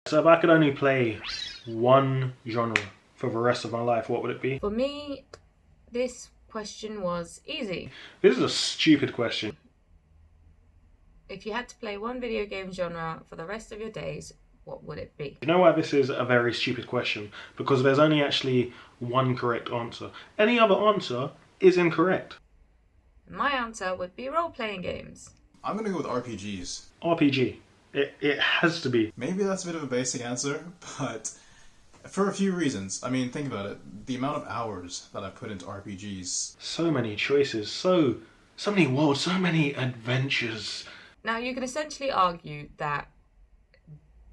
So if I could only play one genre for the rest of my life, what would it be? For me, this question was easy. This is a stupid question. If you had to play one video game genre for the rest of your days, what would it be? You know why this is a very stupid question? Because there's only actually one correct answer. Any other answer is incorrect. My answer would be role-playing games. I'm going to go with RPGs. RPG. It has to be. Maybe that's a bit of a basic answer, but for a few reasons. I mean, think about it. The amount of hours that I put into RPGs. So many choices, so many worlds, so many adventures. Now, you can essentially argue that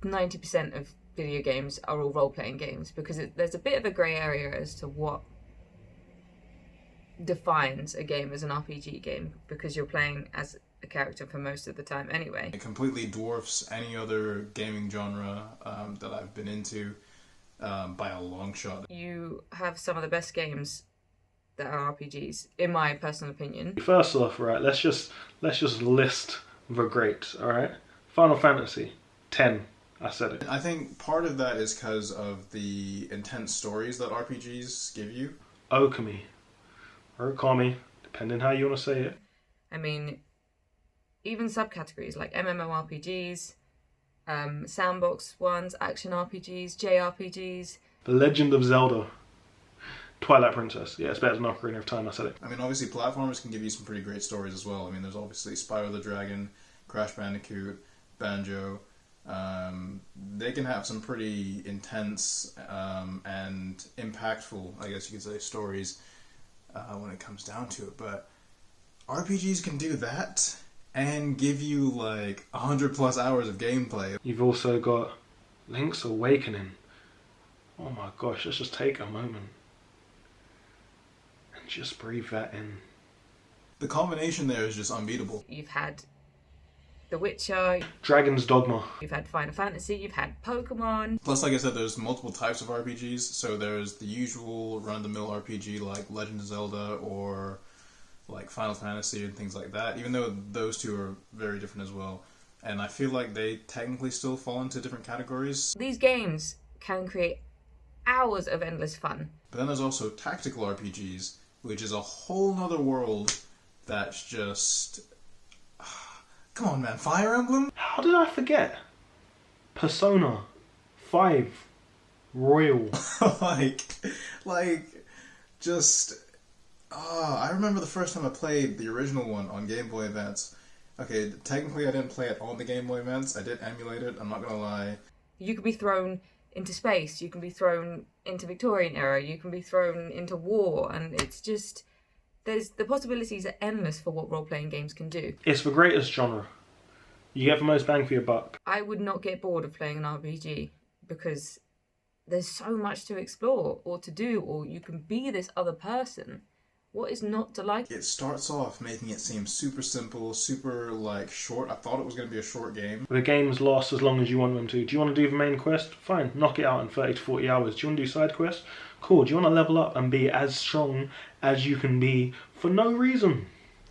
90% of video games are all role-playing games because there's a bit of a grey area as to what defines a game as an RPG game, because you're playing as a character for most of the time anyway. It completely dwarfs any other gaming genre that I've been into by a long shot. You have some of the best games that are RPGs, in my personal opinion. First off, right, let's just list the greats, alright? Final Fantasy, 10. I said it. I think part of that is because of the intense stories that RPGs give you. Okami. Or Okami, depending how you want to say it. I mean, even subcategories like MMORPGs, sandbox ones, action RPGs, JRPGs. The Legend of Zelda. Twilight Princess. Yeah, it's better than Ocarina of Time, I said it. I mean, obviously, platformers can give you some pretty great stories as well. I mean, there's obviously Spyro the Dragon, Crash Bandicoot, Banjo. They can have some pretty intense and impactful, I guess you could say, stories when it comes down to it. But RPGs can do that and give you like 100+ hours of gameplay. You've also got Link's Awakening. Oh my gosh, let's just take a moment and just breathe that in. The combination there is just unbeatable. You've had The Witcher, Dragon's Dogma. You've had Final Fantasy, you've had Pokemon. Plus, like I said, there's multiple types of RPGs. So there's the usual run-of-the-mill RPG like Legend of Zelda or like Final Fantasy and things like that, even though those two are very different as well. And I feel like they technically still fall into different categories. These games can create hours of endless fun. But then there's also tactical RPGs, which is a whole nother world that's just... Come on, man. Fire Emblem? How did I forget? Persona 5 Royal. just... I remember the first time I played the original one on Game Boy Advance. Okay, technically I didn't play it on the Game Boy Advance. I did emulate it, I'm not gonna lie. You could be thrown into space, you can be thrown into Victorian era, you can be thrown into war, and it's just... the possibilities are endless for what role-playing games can do. It's the greatest genre. You get the most bang for your buck. I would not get bored of playing an RPG because there's so much to explore or to do, or you can be this other person. What is not to like? It starts off making it seem super simple, super short. I thought it was going to be a short game. The games last as long as you want them to. Do you want to do the main quest? Fine, knock it out in 30 to 40 hours. Do you want to do side quests? Cool. Do you want to level up and be as strong as you can be for no reason?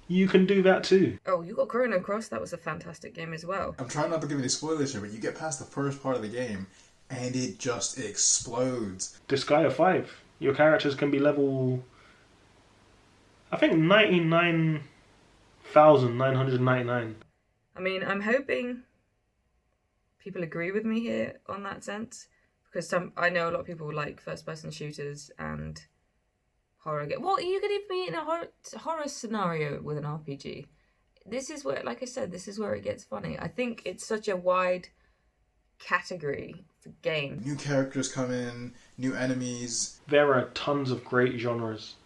You can do that too. Oh, you got Chrono Cross. That was a fantastic game as well. I'm trying not to give any spoilers here, but you get past the first part of the game and it just explodes. Disgaea 5. Your characters can be level... I think 99,999. I mean, I'm hoping people agree with me here on that sense, because I know a lot of people like first-person shooters and horror games. Well, you could even be in a horror scenario with an RPG. This is where, like I said, this is where it gets funny. I think it's such a wide category for game. New characters come in, new enemies. There are tons of great genres,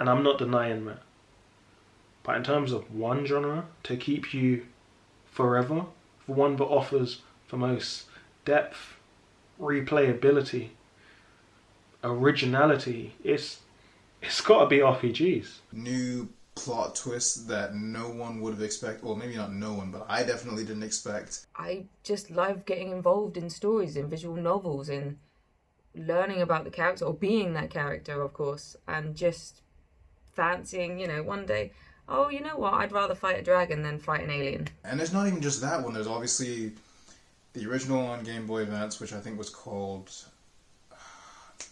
and I'm not denying that. But in terms of one genre to keep you forever, the one that offers the most depth, replayability, originality, it's got to be RPGs. New plot twists that no one would have expected. Well, maybe not no one, but I definitely didn't expect. I just love getting involved in stories, in visual novels, in learning about the character, or being that character, of course, and just fancying, one day, oh, you know what, I'd rather fight a dragon than fight an alien. And there's not even just that one. There's obviously the original on Game Boy Advance, which I think was called...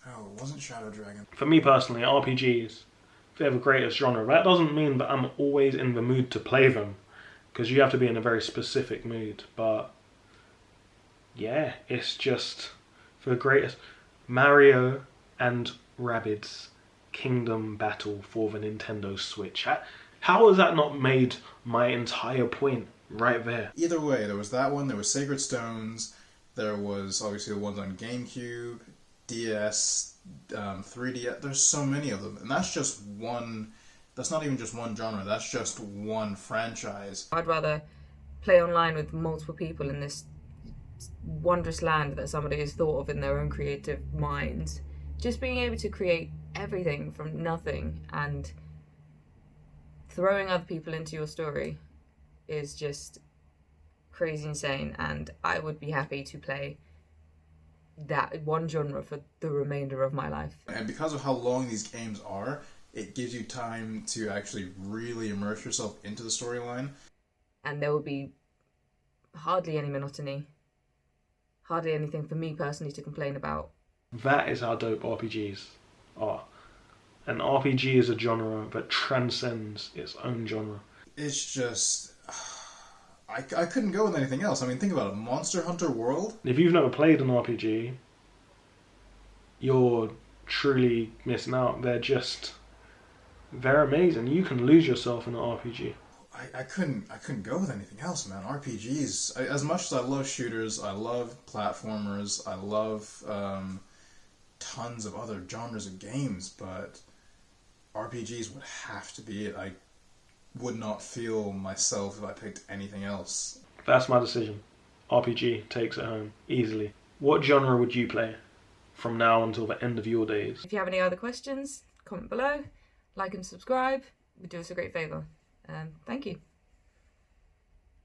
Oh, it wasn't Shadow Dragon. For me personally, RPGs, they're the greatest genre. That doesn't mean that I'm always in the mood to play them, because you have to be in a very specific mood. But yeah, it's just the greatest. Mario and Rabbids Kingdom Battle for the Nintendo Switch. How has that not made my entire point right there? Either way, there was that one, there was Sacred Stones, there was obviously the ones on GameCube, DS, 3DS, there's so many of them. And that's just one, that's not even just one genre, that's just one franchise. I'd rather play online with multiple people in this wondrous land that somebody has thought of in their own creative minds. Just being able to create everything from nothing and throwing other people into your story is just crazy insane, and I would be happy to play that one genre for the remainder of my life. And because of how long these games are, it gives you time to actually really immerse yourself into the storyline. And there will be hardly any monotony, hardly anything for me personally to complain about. That is how dope RPGs are. An RPG is a genre that transcends its own genre. It's just... I couldn't go with anything else. I mean, think about it. Monster Hunter World? If you've never played an RPG, you're truly missing out. They're amazing. You can lose yourself in an RPG. I couldn't go with anything else, man. RPGs. As much as I love shooters, I love platformers, I love tons of other genres of games, but RPGs would have to be it. I would not feel myself if I picked anything else. That's my decision. RPG takes it home, easily. What genre would you play from now until the end of your days? If you have any other questions, comment below, like and subscribe. It would do us a great favour. Thank you.